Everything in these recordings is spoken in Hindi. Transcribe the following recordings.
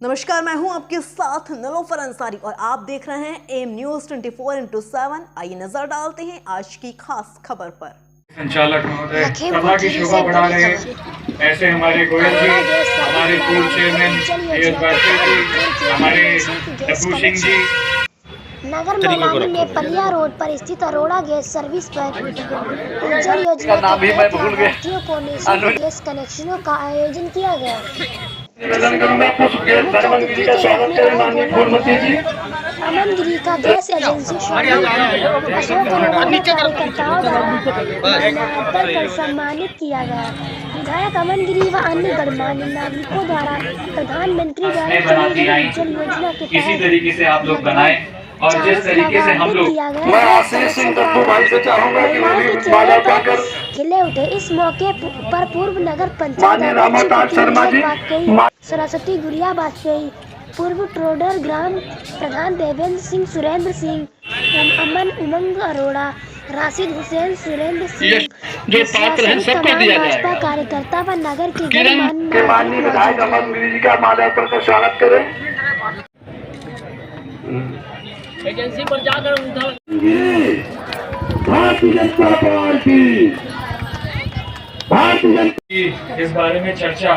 नमस्कार, मैं हूं आपके साथ निलोफर अंसारी और आप देख रहे हैं एम न्यूज 24/7। आइए नजर डालते हैं आज की खास खबर पर। संचालक महोदय सभा की शोभा बढ़ा रहे ऐसे हमारे गोयल जी, हमारे पूर्व चेयरमैन हमारे डब्बू सिंह जी। नगर मैलानी में पलिया रोड पर स्थित अरोड़ा गैस सर्विस पर उज्जवल योजना के तहत लाभार्थियों को निःशुल्क गैस कनेक्शनों का आयोजन किया गया। अमनगिरी का गैस एजेंसी अशोक कार्यकर्ताओं द्वारा कर सम्मानित किया गया। विधायक अमनगिरी व अन्य गणमान्य नागरिकों द्वारा प्रधानमंत्री द्वारा उज्जवल योजना के इसी तरीके से आप लोग बनाएं और जिस तरीके से हम लोग मैं आशीष सिंह कद्दू भाई से चाहूंगा कि माला पाकर खिले उठे। इस मौके पर पूर्व नगर पंचायत सरस्वती गुड़िया वाजपेयी, पूर्व ट्रोडर ग्राम प्रधान देवेंद्र सिंह, सुरेंद्र सिंह, अमन उमंग अरोड़ा, राशिद हुसैन, सुरेंद्र सिंह जो पात्र हैं सबको दिया जाएगा। भाजपा कार्यकर्ता व नगर के माननीय विधायक अमनगिरी जी का माल्यार्पण कर स्वागत करें। एजेंसी पर जाकर भारतीय जनता पार्टी इस बारे में चर्चा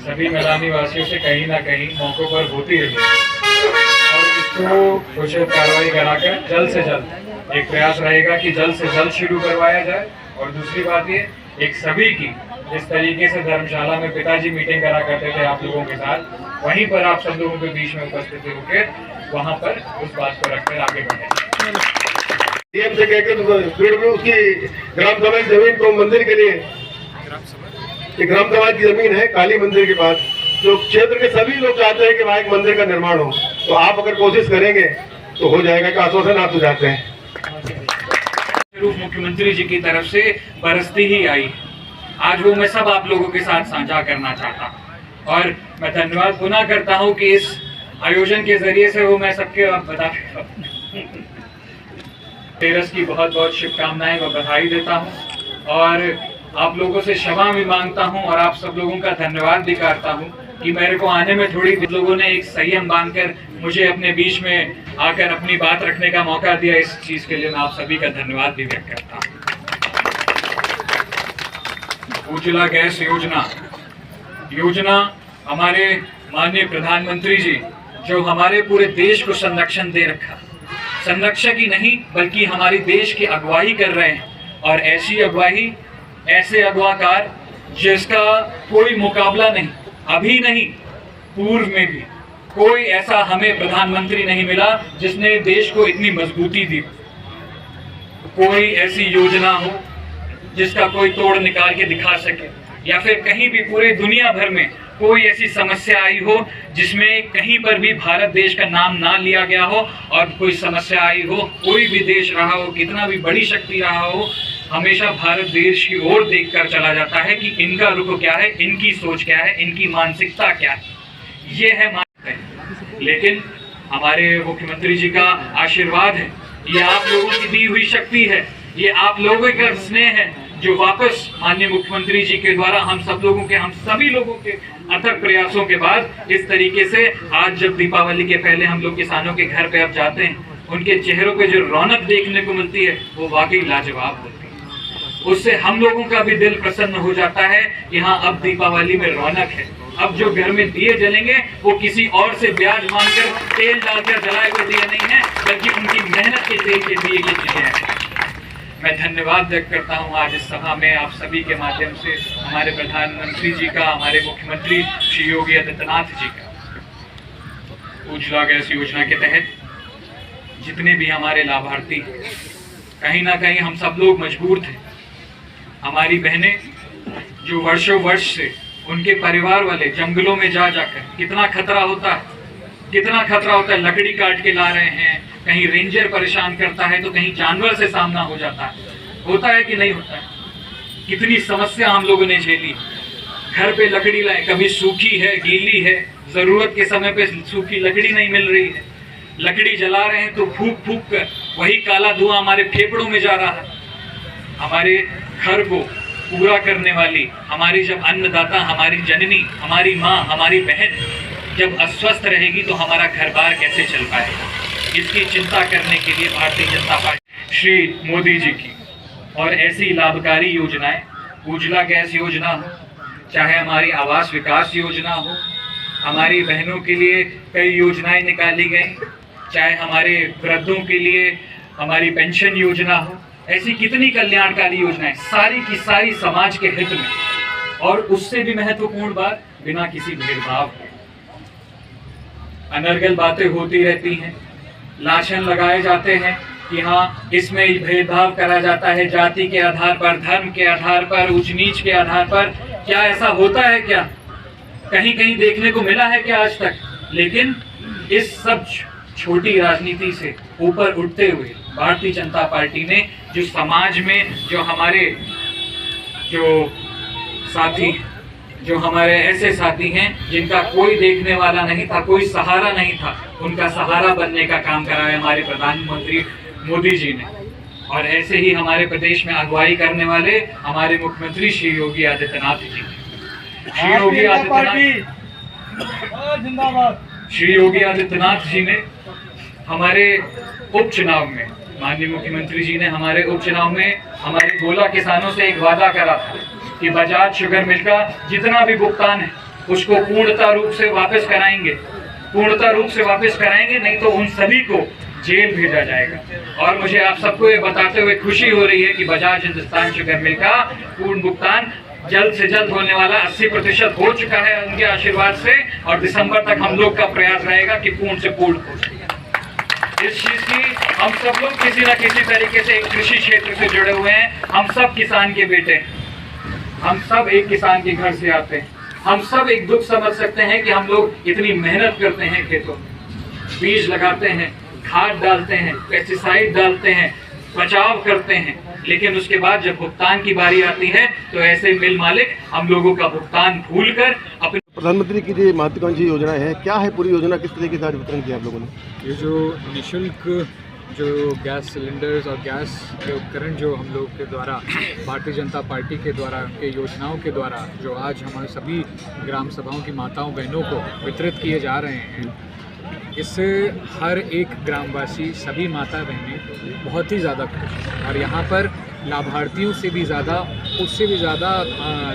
सभी मैदानी वासियों से कहीं ना कहीं मौकों पर होती रही और इसको उचित कार्रवाई कराकर जल्द से जल्द एक प्रयास रहेगा कि जल्द से जल्द शुरू करवाया जाए। और दूसरी बात ये एक सभी की जिस तरीके से धर्मशाला में पिताजी मीटिंग करा करते थे आप लोगों के साथ, वहीं पर आप सब लोगों के बीच में उपस्थित होकर वहां पर उस बात को रखकर आगे बढ़े। डीएम से कहकर उसकी ग्राम सभा की जमीन को मंदिर के लिए, ग्राम सभा की जमीन है काली मंदिर के पास, जो क्षेत्र के सभी लोग चाहते हैं कि वहाँ एक मंदिर का निर्माण हो, तो आप अगर कोशिश करेंगे तो हो जाएगा। का आश्वासन आप तो जाते हैं। मुख्यमंत्री जी की तरफ से बरसती ही आई, आज वो मैं सब आप लोगों के साथ साझा करना चाहता हूँ और मैं धन्यवाद पुनः करता हूँ कि इस आयोजन के जरिए से वो मैं सबके बता तेरस की बहुत बहुत शुभकामनाएं व बधाई देता हूँ और आप लोगों से क्षमा भी मांगता हूँ और आप सब लोगों का धन्यवाद भी करता हूँ कि मेरे को आने में थोड़ी लोगों ने एक संयम बांधकर मुझे अपने बीच में आकर अपनी बात रखने का मौका दिया। इस चीज के लिए मैं आप सभी का धन्यवाद भी व्यक्त करता हूँ। उज्ज्वला गैस योजना हमारे माननीय प्रधानमंत्री जी जो हमारे पूरे देश को संरक्षण दे रखा, संरक्षक ही नहीं बल्कि हमारे देश की अगुवाई कर रहे हैं और ऐसी अगुवाई, ऐसे अगवाकार जिसका कोई मुकाबला नहीं, अभी नहीं पूर्व में भी कोई ऐसा हमें प्रधानमंत्री नहीं मिला जिसने देश को इतनी मजबूती दी। कोई ऐसी योजना हो जिसका कोई तोड़ निकाल के दिखा सके, या फिर कहीं भी पूरे दुनिया भर में कोई ऐसी समस्या आई हो जिसमें कहीं पर भी भारत देश का नाम ना लिया गया हो और कोई समस्या आई हो, कोई भी देश रहा हो, कितना भी बड़ी शक्ति रहा हो, हमेशा भारत देश की ओर देखकर चला जाता है कि इनका रुख क्या है, इनकी सोच क्या है, इनकी मानसिकता क्या है, ये है मानसिकता। लेकिन हमारे मुख्यमंत्री जी का आशीर्वाद है, ये आप लोगों की दी हुई शक्ति है, ये आप लोगों का स्नेह है जो वापस माननीय मुख्यमंत्री जी के द्वारा हम सभी लोगों के अथक प्रयासों के बाद इस तरीके से आज जब दीपावली के पहले हम लोग किसानों के घर पे अब जाते हैं, उनके चेहरों पे जो रौनक देखने को मिलती है वो वाकई लाजवाब होती है। उससे हम लोगों का भी दिल प्रसन्न हो जाता है कि हाँ अब दीपावली में रौनक है। अब जो घर में दिए जलेंगे वो किसी और से ब्याज मांगकर तेल डालकर जलाए हुए दिए नहीं है, बल्कि उनकी मेहनत के तेल के दिए के दिए हैं। मैं धन्यवाद व्यक्त करता हूं आज इस सभा में आप सभी के माध्यम से हमारे प्रधानमंत्री जी का, हमारे मुख्यमंत्री श्री योगी आदित्यनाथ जी का। उज्ज्वला गैस योजना के तहत जितने भी हमारे लाभार्थी, कहीं ना कहीं हम सब लोग मजबूर थे। हमारी बहनें जो वर्षों वर्ष से उनके परिवार वाले जंगलों में जाकर कितना खतरा होता है, लकड़ी काट के ला रहे हैं, कहीं रेंजर परेशान करता है तो कहीं जानवर से सामना हो जाता है। होता है कि नहीं होता है? कितनी समस्या हम लोगों ने झेली। घर पे लकड़ी लाए, कभी सूखी है, गीली है, जरूरत के समय पे सूखी लकड़ी नहीं मिल रही है, लकड़ी जला रहे हैं तो फूंक फूंक कर वही काला धुआं हमारे फेफड़ों में जा रहा है। हमारे घर को पूरा करने वाली हमारी जब अन्नदाता, हमारी जननी, हमारी माँ, हमारी बहन जब अस्वस्थ रहेगी तो हमारा घर बार कैसे चल पाएगा। इसकी चिंता करने के लिए भारतीय जनता पार्टी श्री मोदी जी की और ऐसी लाभकारी योजनाएं, उज्ज्वला गैस योजना हो, चाहे हमारी आवास विकास योजना हो, हमारी बहनों के लिए कई योजनाएं निकाली गई, चाहे हमारे वृद्धों के लिए हमारी पेंशन योजना हो, ऐसी कितनी कल्याणकारी योजनाएं, सारी की सारी समाज के हित में। और उससे भी महत्वपूर्ण बात, बिना किसी भेदभाव के। अनर्गल बातें होती रहती हैं, लाछन लगाए जाते हैं कि हाँ इसमें भेदभाव करा जाता है जाति के आधार पर, धर्म के आधार पर, ऊंच नीच के आधार पर। क्या ऐसा होता है क्या? कहीं कहीं देखने को मिला है क्या आज तक? लेकिन इस सब छोटी राजनीति से ऊपर उठते हुए भारतीय जनता पार्टी ने जो समाज में जो हमारे साथी, जो हमारे ऐसे साथी हैं जिनका कोई देखने वाला नहीं था, कोई सहारा नहीं था, उनका सहारा बनने का काम करा है हमारे प्रधानमंत्री मोदी जी ने। और ऐसे ही हमारे प्रदेश में अगुवाई करने वाले हमारे मुख्यमंत्री श्री योगी आदित्यनाथ जी। श्री योगी आदित्यनाथ जी ने हमारे उपचुनाव में, माननीय मुख्यमंत्री जी ने हमारे उपचुनाव में हमारे गोला किसानों से एक वादा करा था कि बजाज शुगर मिल का जितना भी भुगतान है उसको पूर्णतः रूप से वापस कराएंगे, नहीं तो उन सभी को जेल भेजा जाएगा। और मुझे आप सबको ये बताते हुए खुशी हो रही है कि बजाज हिंदुस्तान शुगर मिल का पूर्ण भुगतान जल्द से जल्द होने वाला 80% हो चुका है उनके आशीर्वाद से, और दिसंबर तक हम लोग का प्रयास रहेगा कि पूर्ण से पूर्ण हो। इस चीज की हम सब लोग किसी न किसी तरीके से एक कृषि क्षेत्र से जुड़े हुए हैं। हम सब किसान के बेटे, हम सब एक किसान के घर से आते हैं। हम सब एक दुख समझ सकते हैं कि हम लोग इतनी मेहनत करते हैं, खेतों में बीज लगाते हैं, खाद डालते हैं, पेस्टिसाइड डालते हैं, बचाव करते हैं, लेकिन उसके बाद जब भुगतान की बारी आती है तो ऐसे मिल मालिक हम लोगों का भुगतान भूलकर अपने। प्रधानमंत्री की जो महत्वाकांक्षी योजना है, क्या है पूरी योजना, किस तरीके से वितरण किया आप लोगों ने? ये जो निःशुल्क जो गैस सिलेंडर्स और गैस के उपकरण जो हम लोग के द्वारा भारतीय जनता पार्टी के द्वारा उनके योजनाओं के द्वारा जो आज हमारे सभी ग्राम सभाओं की माताओं बहनों को वितरित किए जा रहे हैं, इससे हर एक ग्रामवासी, सभी माता बहनें बहुत ही ज़्यादा खुश हैं। और यहाँ पर लाभार्थियों से भी ज़्यादा, उससे भी ज़्यादा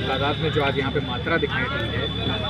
तादाद में जो आज यहाँ पे मात्रा दिखाई दी है,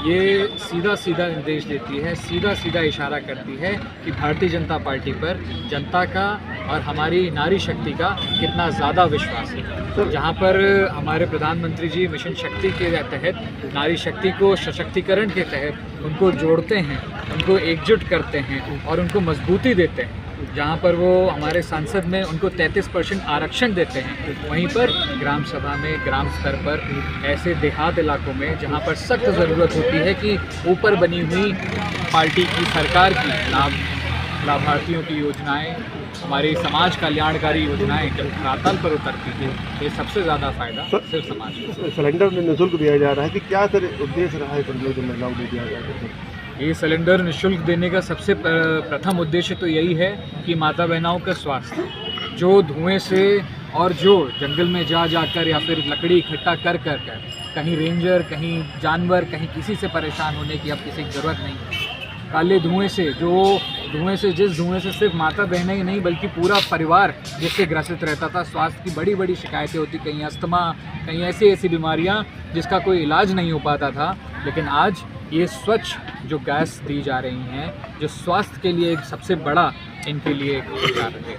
ये सीधा निर्देश देती है, सीधा इशारा करती है कि भारतीय जनता पार्टी पर जनता का और हमारी नारी शक्ति का कितना ज़्यादा विश्वास है। जहाँ पर हमारे प्रधानमंत्री जी मिशन शक्ति के तहत नारी शक्ति को सशक्तिकरण के तहत उनको जोड़ते हैं, उनको एकजुट करते हैं और उनको मजबूती देते हैं। जहाँ पर वो हमारे सांसद में उनको 33% आरक्षण देते हैं, वहीं पर ग्राम सभा में, ग्राम स्तर पर ऐसे देहात इलाकों में जहाँ पर सख्त ज़रूरत होती है कि ऊपर बनी हुई पार्टी की, सरकार की लाभार्थियों की योजनाएं, हमारी समाज कल्याणकारी योजनाएं जब धरातल पर उतरती है, ये सबसे ज़्यादा फ़ायदा सिर्फ समाज को। सिलेंडर निःशुल्क दिया जा रहा है कि क्या सर उद्देश्य रहा है महिलाओं को दिया जा रहा है? ये सिलेंडर निःशुल्क देने का सबसे प्रथम उद्देश्य तो यही है कि माता बहनों का स्वास्थ्य, जो धुएं से और जो जंगल में जाकर या फिर लकड़ी इकट्ठा कर कहीं रेंजर, कहीं जानवर, कहीं किसी से परेशान होने की अब किसी की ज़रूरत नहीं है। काले धुएं से, जिस धुएं से सिर्फ माता बहनें ही नहीं बल्कि पूरा परिवार जिससे ग्रसित रहता था, स्वास्थ्य की बड़ी शिकायतें होती, कहीं अस्थमा, कहीं ऐसी बीमारियां जिसका कोई इलाज नहीं हो पाता था, लेकिन आज ये स्वच्छ जो गैस दी जा रही हैं, जो स्वास्थ्य के लिए एक सबसे बड़ा इनके लिए एक उपचार है।